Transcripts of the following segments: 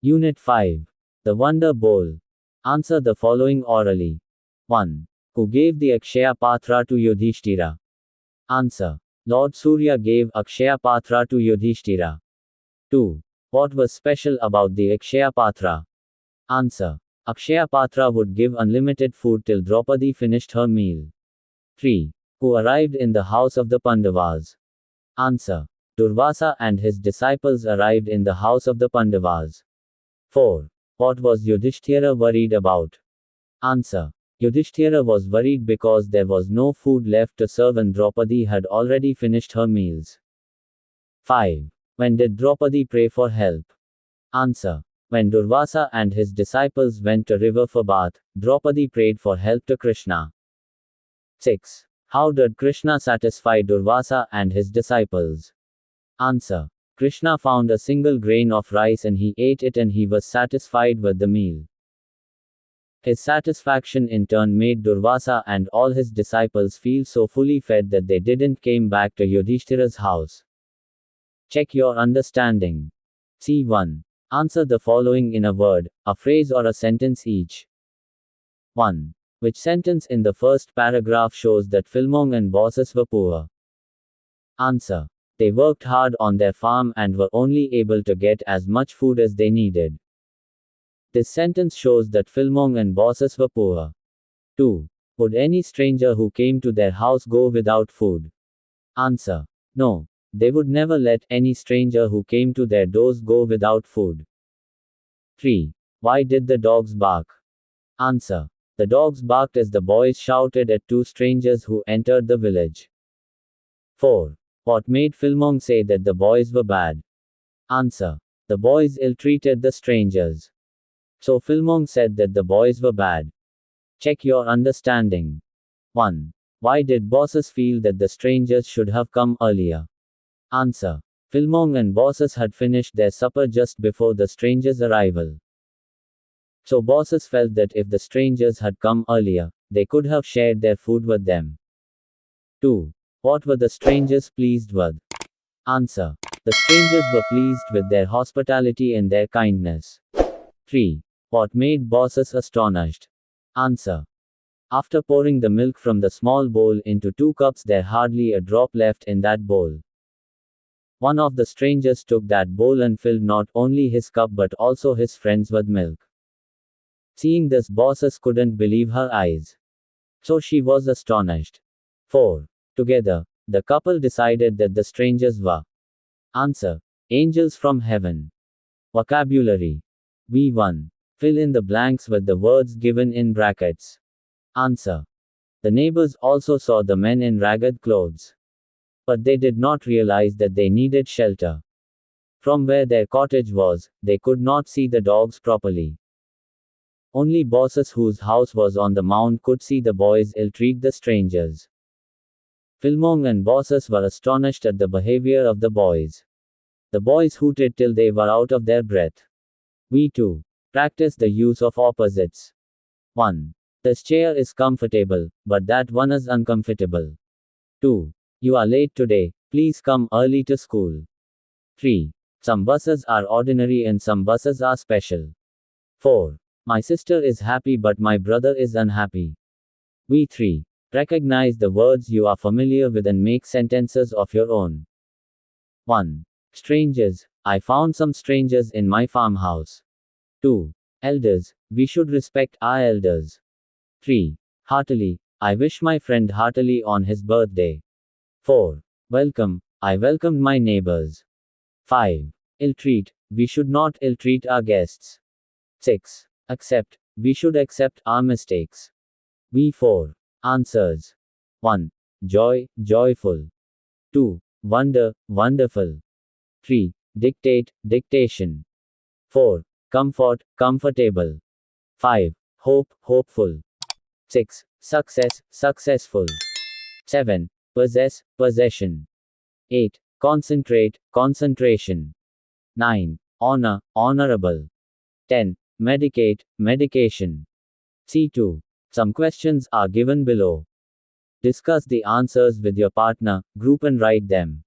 Unit 5. The Wonder Bowl. Answer the following orally. 1. Who gave the Akshaya Patra to Yudhishthira? Answer. Lord Surya gave Akshaya Patra to Yudhishthira. 2. What was special about the Akshaya Patra? Answer. Akshaya Patra would give unlimited food till Draupadi finished her meal. 3. Who arrived in the house of the Pandavas? Answer. Durvasa and his disciples arrived in the house of the Pandavas. 4. What was Yudhishthira worried about? Answer. Yudhishthira was worried because there was no food left to serve and Draupadi had already finished her meals. 5. When did Draupadi pray for help? Answer. When Durvasa and his disciples went to river for bath, Draupadi prayed for help to Krishna. 6. How did Krishna satisfy Durvasa and his disciples? Answer. Krishna found a single grain of rice and he ate it and he was satisfied with the meal. His satisfaction in turn made Durvasa and all his disciples feel so fully fed that they didn't came back to Yudhishthira's house. Check your understanding. C1. Answer the following in a word, a phrase or a sentence each. 1. Which sentence in the first paragraph shows that Philmong and bosses were poor? Answer. They worked hard on their farm and were only able to get as much food as they needed. This sentence shows that Philmong and bosses were poor. 2. Would any stranger who came to their house go without food? Answer. No. They would never let any stranger who came to their doors go without food. 3. Why did the dogs bark? Answer. The dogs barked as the boys shouted at two strangers who entered the village. 4. What made Philmong say that the boys were bad? Answer. The boys ill-treated the strangers. So Philmong said that the boys were bad. Check your understanding. 1. Why did bosses feel that the strangers should have come earlier? Answer. Philmong and bosses had finished their supper just before the strangers' arrival. So bosses felt that if the strangers had come earlier, they could have shared their food with them. 2. What were the strangers pleased with? Answer. The strangers were pleased with their hospitality and their kindness. 3. What made bosses astonished? Answer. After pouring the milk from the small bowl into 2 cups, there hardly a drop left in that bowl. One of the strangers took that bowl and filled not only his cup but also his friends with milk. Seeing this, bosses couldn't believe her eyes. So she was astonished. 4. Together, the couple decided that the strangers were. Answer. Angels from heaven. Vocabulary. V1. Fill in the blanks with the words given in brackets. Answer. The neighbors also saw the men in ragged clothes. But they did not realize that they needed shelter. From where their cottage was, they could not see the dogs properly. Only bosses whose house was on the mound could see the boys ill-treat the strangers. Philmong and bosses were astonished at the behavior of the boys. The boys hooted till they were out of their breath. V2. Practice the use of opposites. 1. This chair is comfortable, but that one is uncomfortable. 2. You are late today, please come early to school. 3. Some buses are ordinary and some buses are special. 4. My sister is happy but my brother is unhappy. V3. Recognize the words you are familiar with and make sentences of your own. 1. Strangers. I found some strangers in my farmhouse. 2. Elders. We should respect our elders. 3. Heartily. I wish my friend heartily on his birthday. 4. Welcome. I welcomed my neighbors. 5. Ill-treat. We should not ill-treat our guests. 6. Accept. We should accept our mistakes. V4. Answers. 1. Joy, joyful. 2. Wonder, wonderful. 3. Dictate, dictation. 4. Comfort, comfortable. 5. Hope, hopeful. 6. Success, successful. 7. Possess, possession. 8. Concentrate, concentration. 9. Honor, honorable. 10. Medicate, medication. C2. Some questions are given below. Discuss the answers with your partner, group and write them.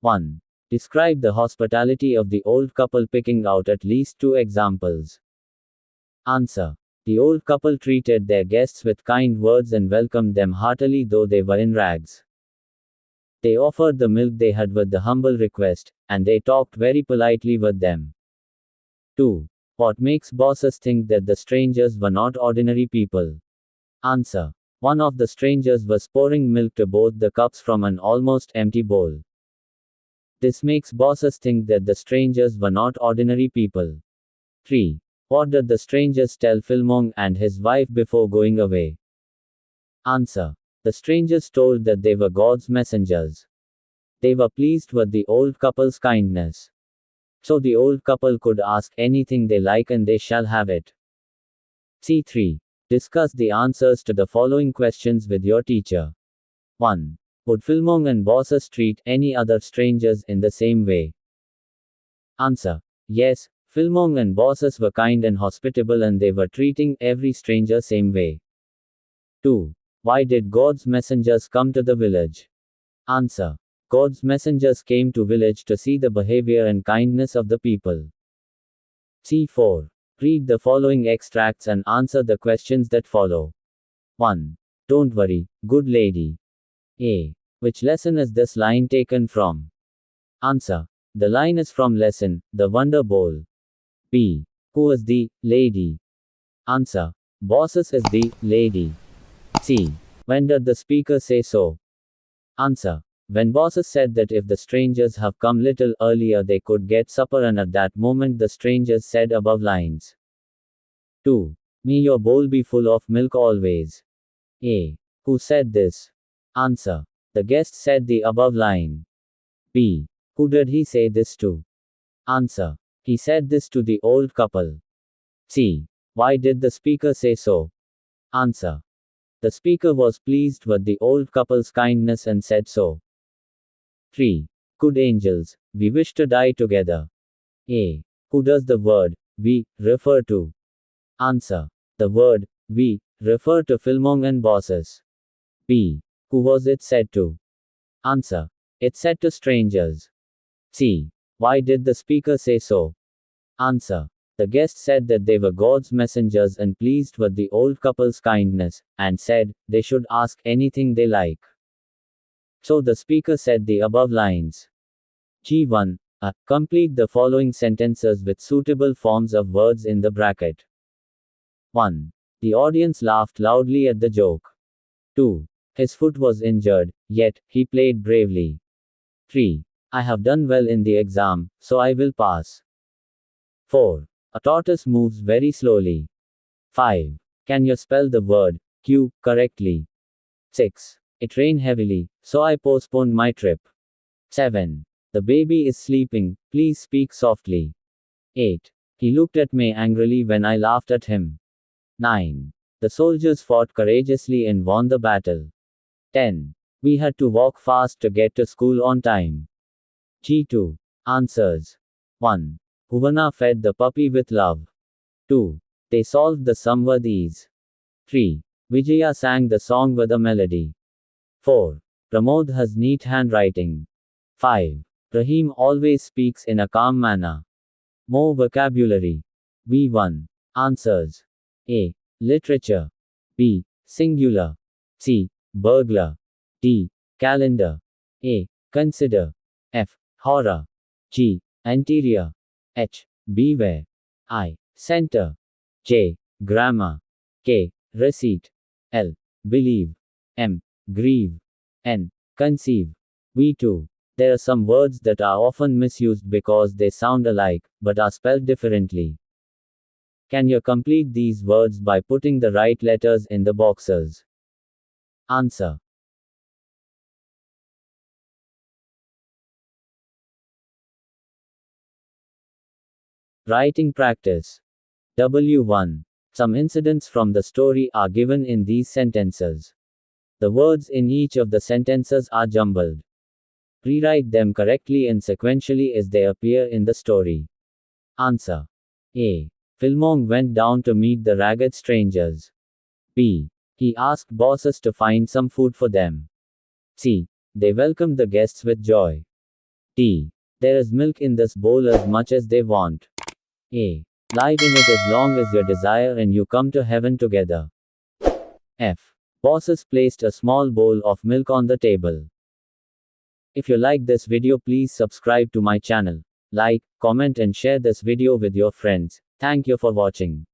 1. Describe the hospitality of the old couple, picking out at least 2 examples. Answer. The old couple treated their guests with kind words and welcomed them heartily though they were in rags. They offered the milk they had with the humble request, and they talked very politely with them. 2. What makes bosses think that the strangers were not ordinary people? Answer. One of the strangers was pouring milk to both the cups from an almost empty bowl. This makes bosses think that the strangers were not ordinary people. 3. What did the strangers tell Filmong and his wife before going away? Answer. The strangers told that they were God's messengers. They were pleased with the old couple's kindness. So the old couple could ask anything they like and they shall have it. C3. Discuss the answers to the following questions with your teacher. 1. Would Filmong and bosses treat any other strangers in the same way? Answer. Yes, Filmong and bosses were kind and hospitable and they were treating every stranger same way. 2. Why did God's messengers come to the village? Answer. God's messengers came to village to see the behavior and kindness of the people. C4. Read the following extracts and answer the questions that follow. 1. Don't worry, good lady. A. Which lesson is this line taken from? Answer. The line is from lesson, The Wonder Bowl. B. Who is the lady? Answer. Bosses is the lady. C. When did the speaker say so? Answer. When bosses said that if the strangers have come little earlier they could get supper, and at that moment the strangers said above lines. 2. May your bowl be full of milk always. A. Who said this? Answer. The guest said the above line. B. Who did he say this to? Answer. He said this to the old couple. C. Why did the speaker say so? Answer. The speaker was pleased with the old couple's kindness and said so. 3. Good angels, we wish to die together. A. Who does the word we refer to? Answer. The word we refer to Filmong and bosses. B. Who was it said to? Answer. It said to strangers. C. Why did the speaker say so? Answer. The guest said that they were God's messengers and pleased with the old couple's kindness, and said they should ask anything they like. So the speaker said the above lines. G1. Complete the following sentences with suitable forms of words in the bracket. 1. The audience laughed loudly at the joke. 2. His foot was injured, yet he played bravely. 3. I have done well in the exam, so I will pass. 4. A tortoise moves very slowly. 5. Can you spell the word Q correctly? 6. It rained heavily, so I postponed my trip. 7. The baby is sleeping, please speak softly. 8. He looked at me angrily when I laughed at him. 9. The soldiers fought courageously and won the battle. 10. We had to walk fast to get to school on time. G2. Answers. 1. Bhuvana fed the puppy with love. 2. They solved the sum with ease. 3. Vijaya sang the song with a melody. 4. Pramod has neat handwriting. 5. Rahim always speaks in a calm manner. More vocabulary. V1. Answers. A. Literature. B. Singular. C. Burglar. D. Calendar. A. Consider. F. Horror. G. Anterior. H. Beware. I. Center. J. Grammar. K. Receipt. L. Believe. M. Grieve. N. Conceive. V2. There are some words that are often misused because they sound alike, but are spelled differently. Can you complete these words by putting the right letters in the boxes? Answer. Writing practice. W1. Some incidents from the story are given in these sentences. The words in each of the sentences are jumbled. Rewrite them correctly and sequentially as they appear in the story. Answer. A. Filmong went down to meet the ragged strangers. B. He asked bosses to find some food for them. C. They welcomed the guests with joy. D. There is milk in this bowl as much as they want. A. Live in it as long as your desire and you come to heaven together. F. Bosses placed a small bowl of milk on the table. If you like this video, please subscribe to my channel. Like, comment and share this video with your friends. Thank you for watching.